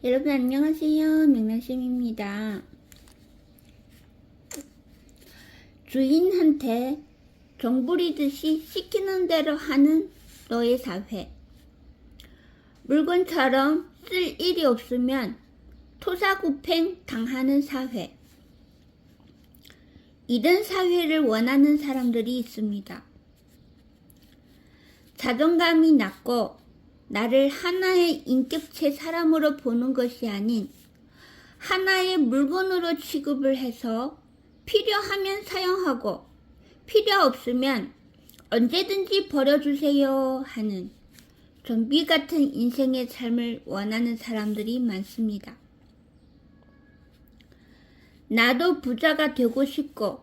여러분 안녕하세요. 명랑쌤입니다. 주인한테 종부리듯이 시키는 대로 하는 너의 사회. 물건처럼 쓸 일이 없으면 토사구팽 당하는 사회. 이런 사회를 원하는 사람들이 있습니다. 자존감이 낮고 나를 하나의 인격체 사람으로 보는 것이 아닌 하나의 물건으로 취급을 해서 필요하면 사용하고 필요 없으면 언제든지 버려주세요 하는 좀비 같은 인생의 삶을 원하는 사람들이 많습니다. 나도 부자가 되고 싶고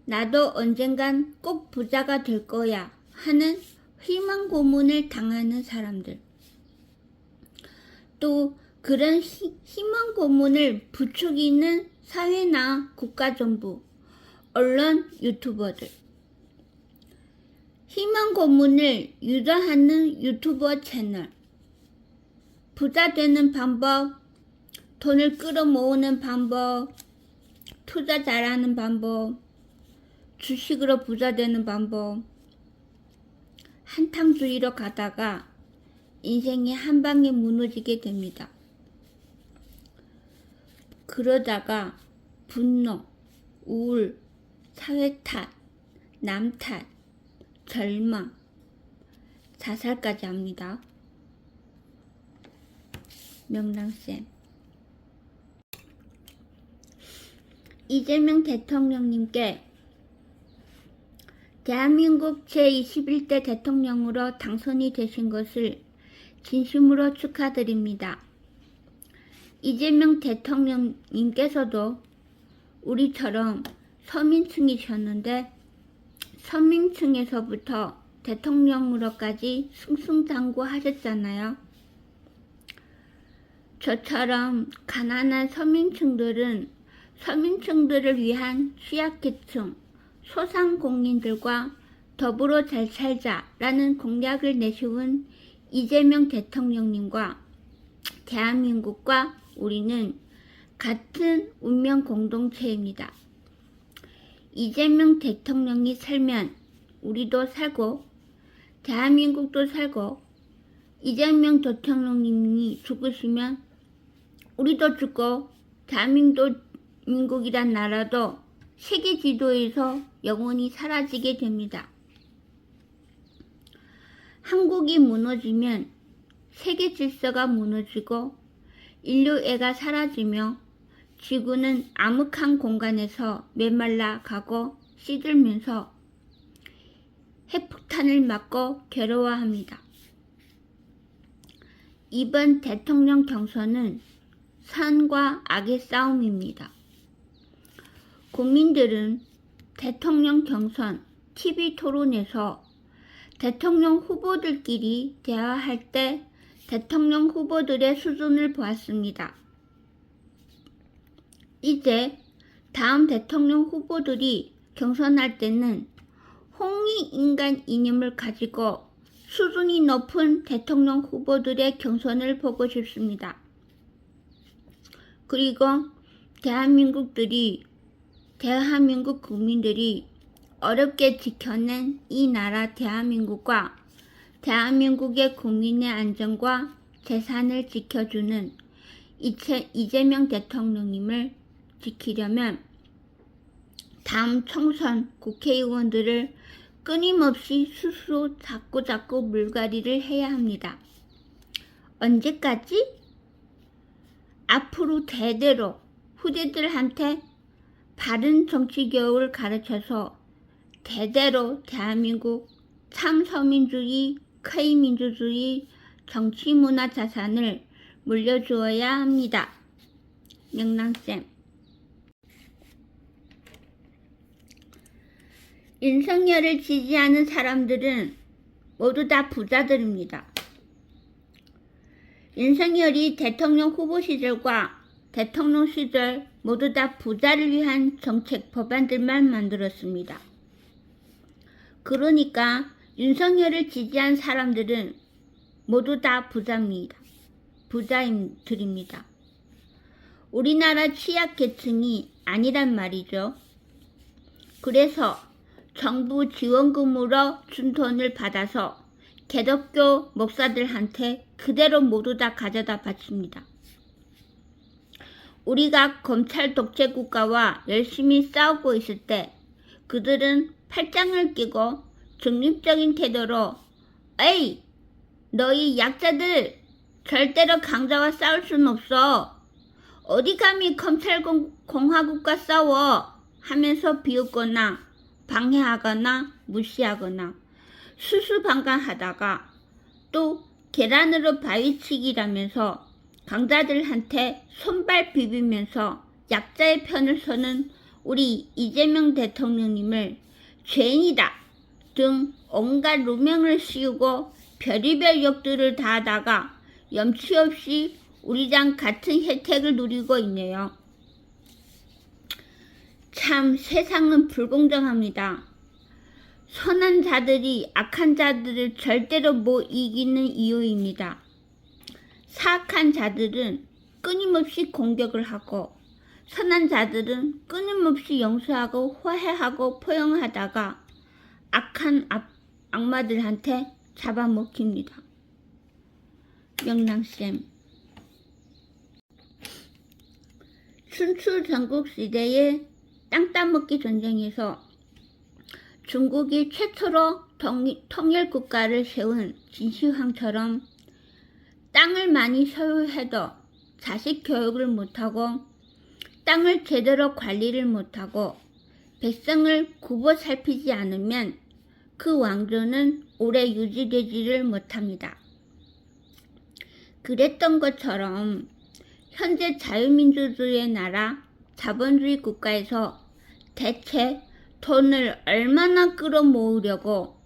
나도 언젠간 꼭 부자가 될 거야 하는 희망 고문을 당하는 사람들. 또 그런 희망 고문을 부추기는 사회나 국가정부, 언론, 유튜버들. 희망 고문을 유도하는 유튜버 채널. 부자 되는 방법, 돈을 끌어모으는 방법, 투자 잘하는 방법, 주식으로 부자 되는 방법. 한탕주의로 가다가 인생이 한 방에 무너지게 됩니다. 그러다가 분노, 우울, 사회 탓, 남 탓, 절망, 자살까지 합니다. 명랑쌤. 이재명 대통령님께 대한민국 제21대 대통령으로 당선이 되신 것을 진심으로 축하드립니다. 이재명 대통령님께서도 우리처럼 서민층이셨는데 서민층에서부터 대통령으로까지 승승장구하셨잖아요. 저처럼 가난한 서민층들은 서민층들을 위한 취약계층, 소상공인들과 더불어 잘 살자라는 공약을 내세운 이재명 대통령님과 대한민국과 우리는 같은 운명 공동체입니다. 이재명 대통령이 살면 우리도 살고 대한민국도 살고 이재명 대통령님이 죽으시면 우리도 죽고 대한민국이란 나라도 세계 지도에서 영원히 사라지게 됩니다. 한국이 무너지면 세계 질서가 무너지고 인류애가 사라지며 지구는 암흑한 공간에서 메말라 가고 시들면서 핵폭탄을 맞고 괴로워합니다. 이번 대통령 경선은 선과 악의 싸움입니다. 국민들은 대통령 경선 TV 토론에서 대통령 후보들끼리 대화할 때 대통령 후보들의 수준을 보았습니다. 이제 다음 대통령 후보들이 경선할 때는 홍익인간 이념을 가지고 수준이 높은 대통령 후보들의 경선을 보고 싶습니다. 그리고 대한민국 국민들이 어렵게 지켜낸 이 나라 대한민국과 대한민국의 국민의 안전과 재산을 지켜주는 이재명 대통령님을 지키려면 다음 총선 국회의원들을 끊임없이 스스로 자꾸 물갈이를 해야 합니다. 언제까지? 앞으로 대대로 후대들한테 바른 정치 교육을 가르쳐서 대대로 대한민국 참서민주의, K민주주의, 정치문화 자산을 물려주어야 합니다. 명랑쌤. 윤석열을 지지하는 사람들은 모두 다 부자들입니다. 윤석열이 대통령 후보 시절과 대통령 시절 모두 다 부자를 위한 정책 법안들만 만들었습니다. 그러니까 윤석열을 지지한 사람들은 모두 다 부자입니다. 부자들입니다. 우리나라 취약계층이 아니란 말이죠. 그래서 정부 지원금으로 준 돈을 받아서 개독교 목사들한테 그대로 모두 다 가져다 바칩니다. 우리가 검찰 독재 국가와 열심히 싸우고 있을 때 그들은 팔짱을 끼고 중립적인 태도로 에이! 너희 약자들! 절대로 강자와 싸울 순 없어. 어디 감히 검찰공화국과 싸워 하면서 비웃거나 방해하거나 무시하거나 수수방관하다가 또 계란으로 바위치기라면서 강자들한테 손발 비비면서 약자의 편을 서는 우리 이재명 대통령님을 죄인이다 등 온갖 누명을 씌우고 별의별 욕들을 다 하다가 염치 없이 우리랑 같은 혜택을 누리고 있네요. 참 세상은 불공정합니다. 선한 자들이 악한 자들을 절대로 못 이기는 이유입니다. 사악한 자들은 끊임없이 공격을 하고 선한 자들은 끊임없이 용서하고 화해하고 포용하다가 악한 악마들한테 잡아먹힙니다. 명랑쌤, 춘추 전국시대의 땅 따먹기 전쟁에서 중국이 최초로 통일국가를 세운 진시황처럼 땅을 많이 소유해도 자식 교육을 못하고 땅을 제대로 관리를 못하고 백성을 굽어 살피지 않으면 그 왕조는 오래 유지되지를 못합니다. 그랬던 것처럼 현재 자유민주주의의 나라 자본주의 국가에서 대체 돈을 얼마나 끌어모으려고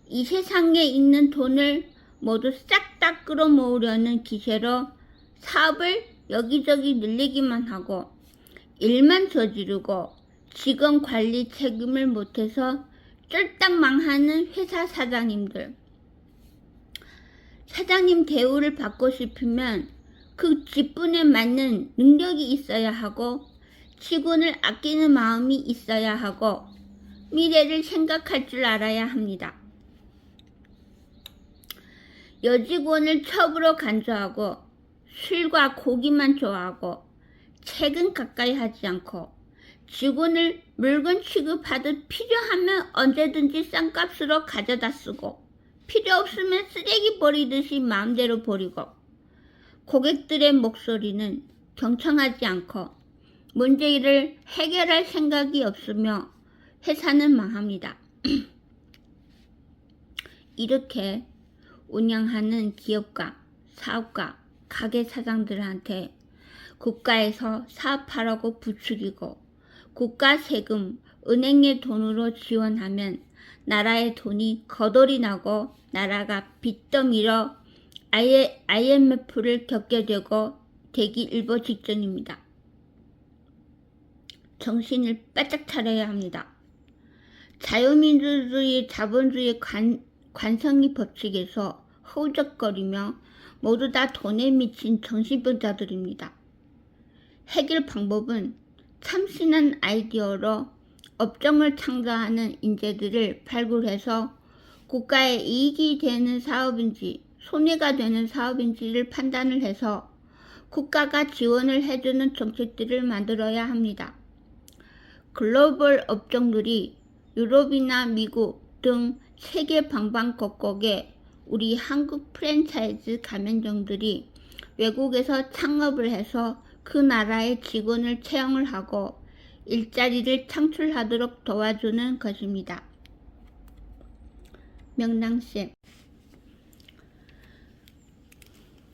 이 세상에 있는 돈을 모두 싹 다 끌어모으려는 기세로 사업을 여기저기 늘리기만 하고 일만 저지르고 직원 관리 책임을 못해서 쫄딱 망하는 회사 사장님들. 사장님 대우를 받고 싶으면 그 직분에 맞는 능력이 있어야 하고 직원을 아끼는 마음이 있어야 하고 미래를 생각할 줄 알아야 합니다. 여직원을 첩으로 간주하고 술과 고기만 좋아하고 책은 가까이 하지 않고 직원을 물건 취급하듯 필요하면 언제든지 싼 값으로 가져다 쓰고 필요 없으면 쓰레기 버리듯이 마음대로 버리고 고객들의 목소리는 경청하지 않고 문제를 해결할 생각이 없으며 회사는 망합니다. 이렇게 운영하는 기업가, 사업가, 가게 사장들한테 국가에서 사업하라고 부추기고 국가 세금, 은행의 돈으로 지원하면 나라의 돈이 거덜이 나고 나라가 빚더미로 IMF를 겪게 되기 일보 직전입니다. 정신을 바짝 차려야 합니다. 자유민주주의, 자본주의 관성의 법칙에서 허우적거리며 모두 다 돈에 미친 정신병자들입니다. 해결 방법은 참신한 아이디어로 업종을 창조하는 인재들을 발굴해서 국가에 이익이 되는 사업인지 손해가 되는 사업인지를 판단을 해서 국가가 지원을 해주는 정책들을 만들어야 합니다. 글로벌 업종들이 유럽이나 미국 등 세계 방방곡곡에 우리 한국 프랜차이즈 가맹점들이 외국에서 창업을 해서 그 나라의 직원을 채용을 하고 일자리를 창출하도록 도와주는 것입니다. 명랑쌤,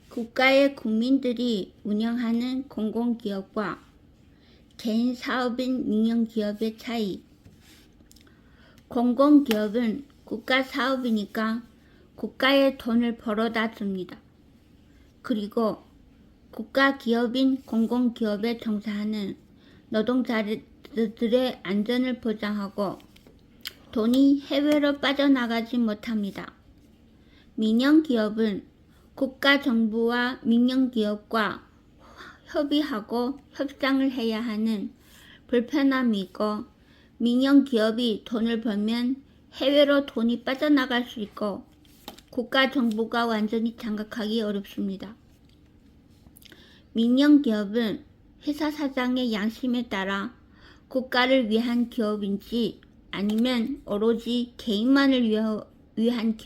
국가의 국민들이 운영하는 공공기업과 개인 사업인 민영기업의 차이. 공공기업은 국가 사업이니까 국가의 돈을 벌어다 줍니다. 그리고 국가 기업인 공공기업에 종사하는 노동자들의 안전을 보장하고 돈이 해외로 빠져나가지 못합니다. 민영기업은 국가 정부와 민영기업과 협의하고 협상을 해야 하는 불편함이고, 민영기업이 돈을 벌면 해외로 돈이 빠져나갈 수 있고, 국가 정부가 완전히 장악하기 어렵습니다. 민영기업은 회사 사장의 양심에 따라 국가를 위한 기업인지 아니면 오로지 개인만을 위한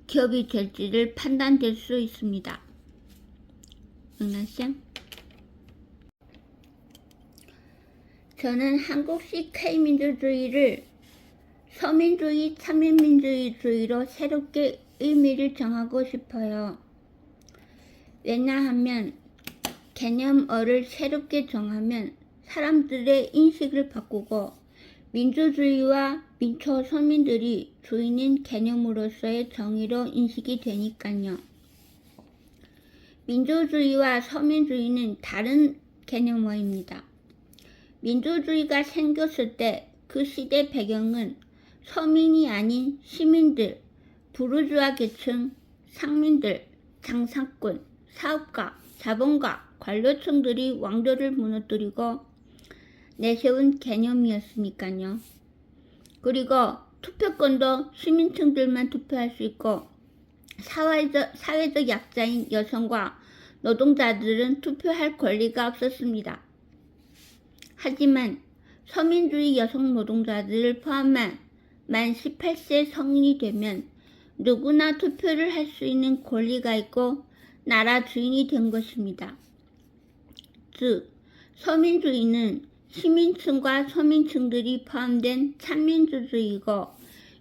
기업이 될지를 판단될 수 있습니다. 응나쌤? 저는 한국식 K민주주의를 서민주의, 참여민주주의로 새롭게 의미를 정하고 싶어요. 왜냐하면 개념어를 새롭게 정하면 사람들의 인식을 바꾸고 민주주의와 민초 서민들이 주인인 개념으로서의 정의로 인식이 되니까요. 민주주의와 서민주의는 다른 개념어입니다. 민주주의가 생겼을 때 그 시대 배경은 서민이 아닌 시민들, 부르주아 계층, 상민들, 장사꾼, 사업가, 자본가, 관료층들이 왕조를 무너뜨리고 내세운 개념이었으니까요. 그리고 투표권도 시민층들만 투표할 수 있고 사회적 약자인 여성과 노동자들은 투표할 권리가 없었습니다. 하지만 서민주의 여성 노동자들을 포함한 만 18세 성인이 되면 누구나 투표를 할 수 있는 권리가 있고 나라 주인이 된 것입니다. 즉, 서민주의는 시민층과 서민층들이 포함된 참민주주의고,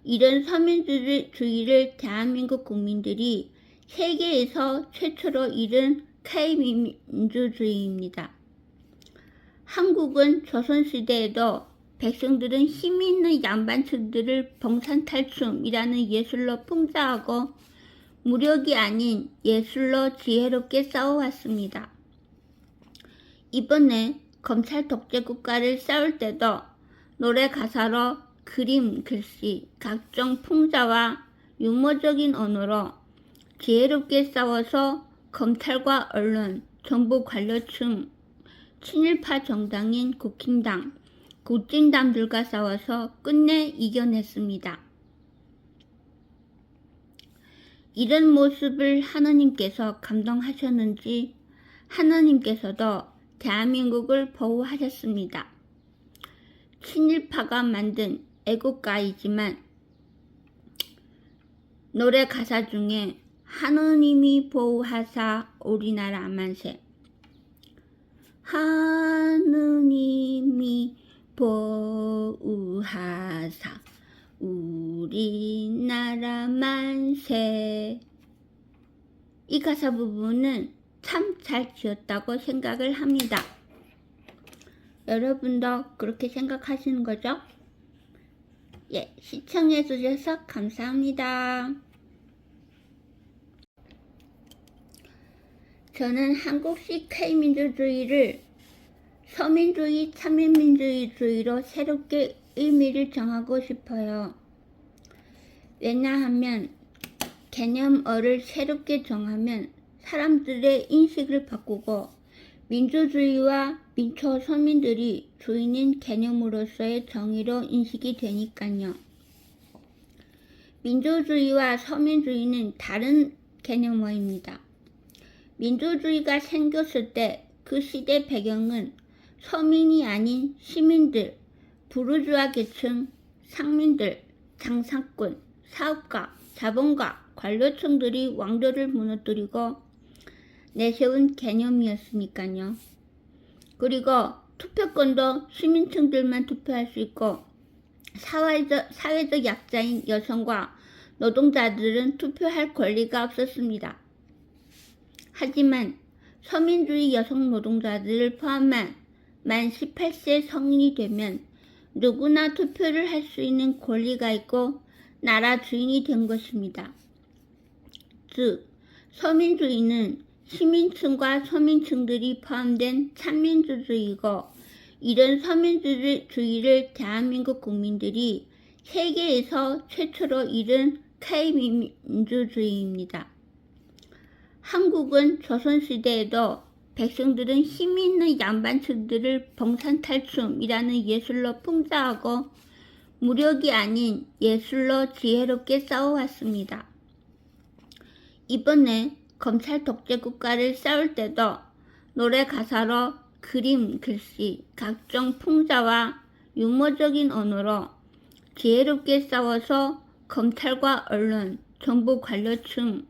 이런 서민주의를 대한민국 국민들이 세계에서 최초로 이룬 K민주주의입니다. 한국은 조선시대에도 백성들은 힘이 있는 양반층들을 봉산탈춤이라는 예술로 풍자하고 무력이 아닌 예술로 지혜롭게 싸워왔습니다. 이번에 검찰 독재 국가를 싸울 때도 노래 가사로 그림, 글씨, 각종 풍자와 유머적인 언어로 지혜롭게 싸워서 검찰과 언론, 정부 관료층, 친일파 정당인 국힘당, 국진당들과 싸워서 끝내 이겨냈습니다. 이런 모습을 하느님께서 감동하셨는지 하느님께서도 대한민국을 보호하셨습니다. 친일파가 만든 애국가이지만 노래 가사 중에 하느님이 보호하사 우리나라 만세, 하느님이 보호하사 우리나라 만세, 이 가사 부분은 참 잘 지었다고 생각을 합니다. 여러분도 그렇게 생각하시는 거죠? 예, 시청해 주셔서 감사합니다. 저는 한국식 K민주주의를 서민주의, 참여민주주의로 새롭게 의미를 정하고 싶어요. 왜냐하면 개념어를 새롭게 정하면 사람들의 인식을 바꾸고 민주주의와 민초 서민들이 주인인 개념으로서의 정의로 인식이 되니까요. 민주주의와 서민주의는 다른 개념어입니다. 민주주의가 생겼을 때 그 시대 배경은 서민이 아닌 시민들, 부르주아 계층, 상민들, 장사꾼, 사업가, 자본가, 관료층들이 왕조를 무너뜨리고 내세운 개념이었으니까요. 그리고 투표권도 시민층들만 투표할 수 있고 사회적 약자인 여성과 노동자들은 투표할 권리가 없었습니다. 하지만 서민주의 여성 노동자들을 포함한 만 18세 성인이 되면 누구나 투표를 할 수 있는 권리가 있고 나라 주인이 된 것입니다. 즉, 서민주의는 시민층과 서민층들이 포함된 참민주주의고, 이런 서민주의를 대한민국 국민들이 세계에서 최초로 이룬 K민주주의입니다. 한국은 조선시대에도 백성들은 힘있는 양반층들을 봉산탈춤이라는 예술로 풍자하고 무력이 아닌 예술로 지혜롭게 싸워왔습니다. 이번에 검찰 독재 국가를 싸울 때도 노래 가사로 그림, 글씨, 각종 풍자와 유머적인 언어로 지혜롭게 싸워서 검찰과 언론, 정부 관료층,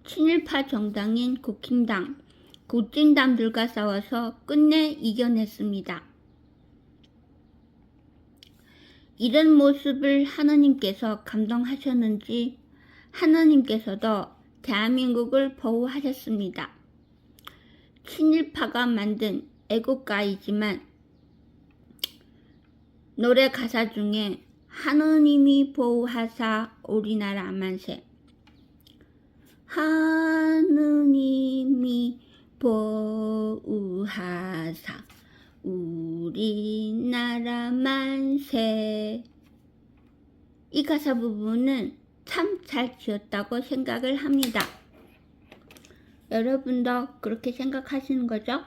친일파 정당인 국힘당, 국진당들과 싸워서 끝내 이겨냈습니다. 이런 모습을 하느님께서 감동하셨는지 하느님께서도 대한민국을 보호하셨습니다. 친일파가 만든 애국가이지만 노래 가사 중에 하느님이 보호하사 우리나라 만세, 하느님이 보호하사 우리나라 만세, 이 가사 부분은 참 잘 지었다고 생각을 합니다. 여러분도 그렇게 생각하시는 거죠?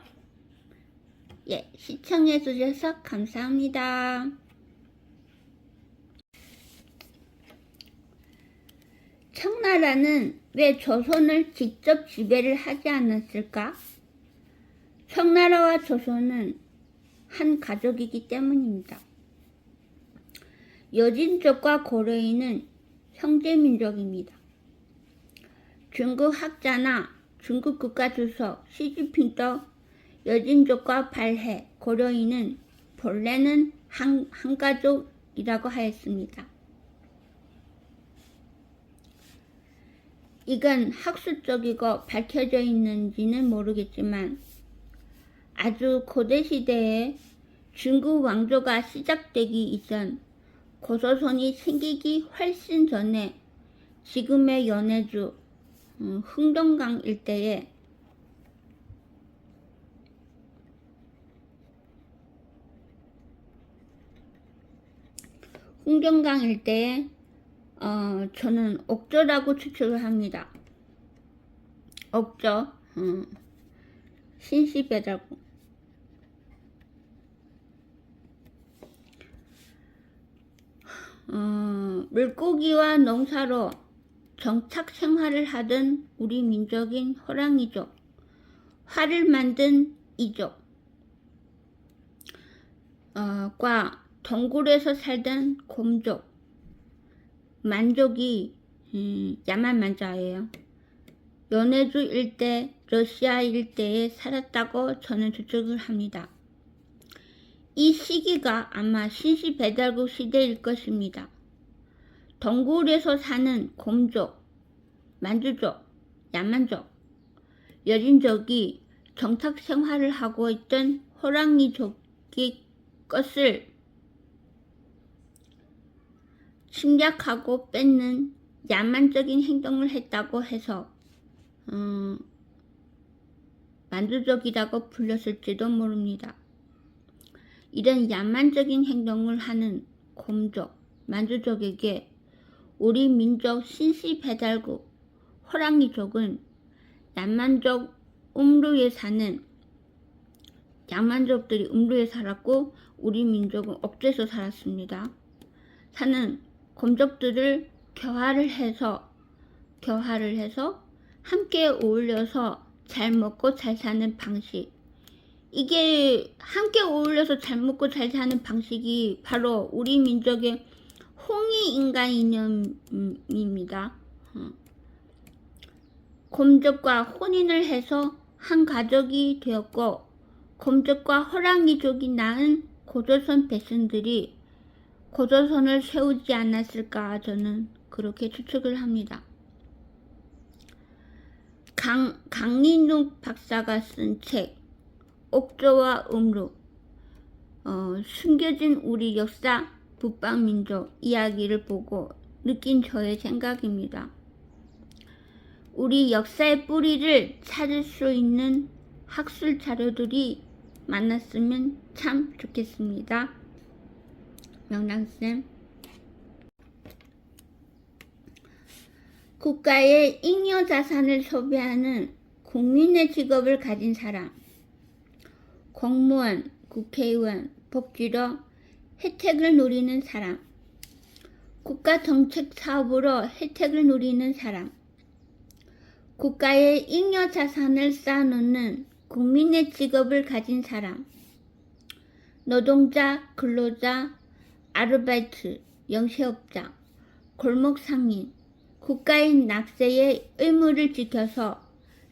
예, 시청해 주셔서 감사합니다. 청나라는 왜 조선을 직접 지배를 하지 않았을까? 청나라와 조선은 한 가족이기 때문입니다. 여진족과 고려인은 형제민족입니다. 중국 학자나 중국 국가주석 시진핑도 여진족과 발해, 고려인은 본래는 한 가족이라고 하였습니다. 이건 학술적이고 밝혀져 있는지는 모르겠지만 아주 고대시대에 중국 왕조가 시작되기 이전 고조선이 생기기 훨씬 전에 지금의 연해주 흥동강 일대에 저는 옥조라고 추측을 합니다. 옥조, 신시배달고. 물고기와 농사로 정착 생활을 하던 우리 민족인 호랑이족, 활을 만든 이족, 과 동굴에서 살던 곰족, 만족이 야만만자예요. 연해주 일대, 러시아 일대에 살았다고 저는 추측을 합니다. 이 시기가 아마 신시배달국 시대일 것입니다. 동굴에서 사는 곰족, 만주족, 야만족, 여진족이 정착 생활을 하고 있던 호랑이족의 것을 침략하고 뺏는 야만적인 행동을 했다고 해서 만주족이라고 불렸을지도 모릅니다. 이런 야만적인 행동을 하는 곰족, 만주족에게 우리 민족 신시배달국 호랑이족은 야만족 음루에 사는 야만족들이 음루에 살았고 우리 민족은 옥조에서 살았습니다. 사는 곰족들을 교화를 해서 함께 어울려서 잘 먹고 잘 사는 방식, 이게 함께 어울려서 잘 먹고 잘 사는 방식이 바로 우리 민족의 홍익인간 이념입니다. 곰족과 혼인을 해서 한 가족이 되었고 곰족과 호랑이족이 낳은 고조선 백성들이 고조선을 세우지 않았을까, 저는 그렇게 추측을 합니다. 강인욱 박사가 쓴 책 옥조와 음루, 숨겨진 우리 역사 북방민족 이야기를 보고 느낀 저의 생각입니다. 우리 역사의 뿌리를 찾을 수 있는 학술 자료들이 많았으면 참 좋겠습니다. 명랑쌤. 국가의 잉여 자산을 소비하는 국민의 직업을 가진 사람, 공무원, 국회의원, 복지로 혜택을 누리는 사람, 국가 정책 사업으로 혜택을 누리는 사람, 국가의 잉여 자산을 쌓아놓는 국민의 직업을 가진 사람, 노동자, 근로자, 아르바이트, 영세업자, 골목 상인, 국가의 낙세의 의무를 지켜서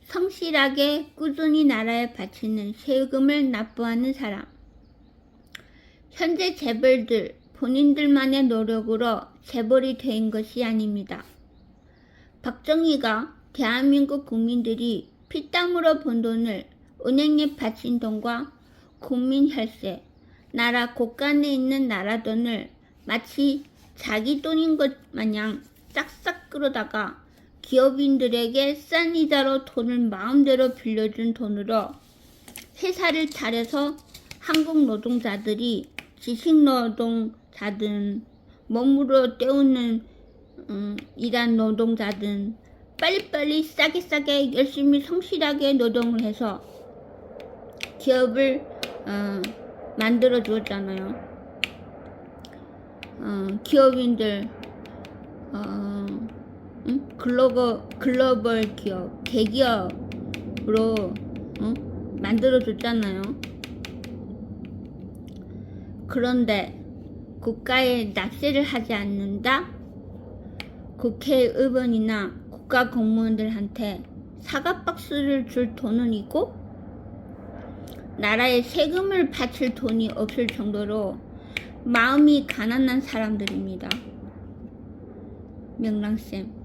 성실하게 꾸준히 나라에 바치는 세금을 납부하는 사람. 현재 재벌들 본인들만의 노력으로 재벌이 된 것이 아닙니다. 박정희가 대한민국 국민들이 피땀으로 번 돈을 은행에 바친 돈과 국민 혈세, 나라 곳간에 있는 나라 돈을 마치 자기 돈인 것 마냥 싹싹 끌어다가 기업인들에게 싼 이자로 돈을 마음대로 빌려준 돈으로 회사를 차려서 한국 노동자들이 지식노동자든 몸으로 때우는 일한 노동자든 빨리빨리 싸게 열심히 성실하게 노동을 해서 기업을 만들어 주었잖아요. 기업인들 글로벌 기업, 대기업으로 만들어 줬잖아요. 그런데 국가에 납세를 하지 않는다? 국회의원이나 국가 공무원들한테 사과박스를 줄 돈은 있고 나라에 세금을 바칠 돈이 없을 정도로 마음이 가난한 사람들입니다. 명랑쌤.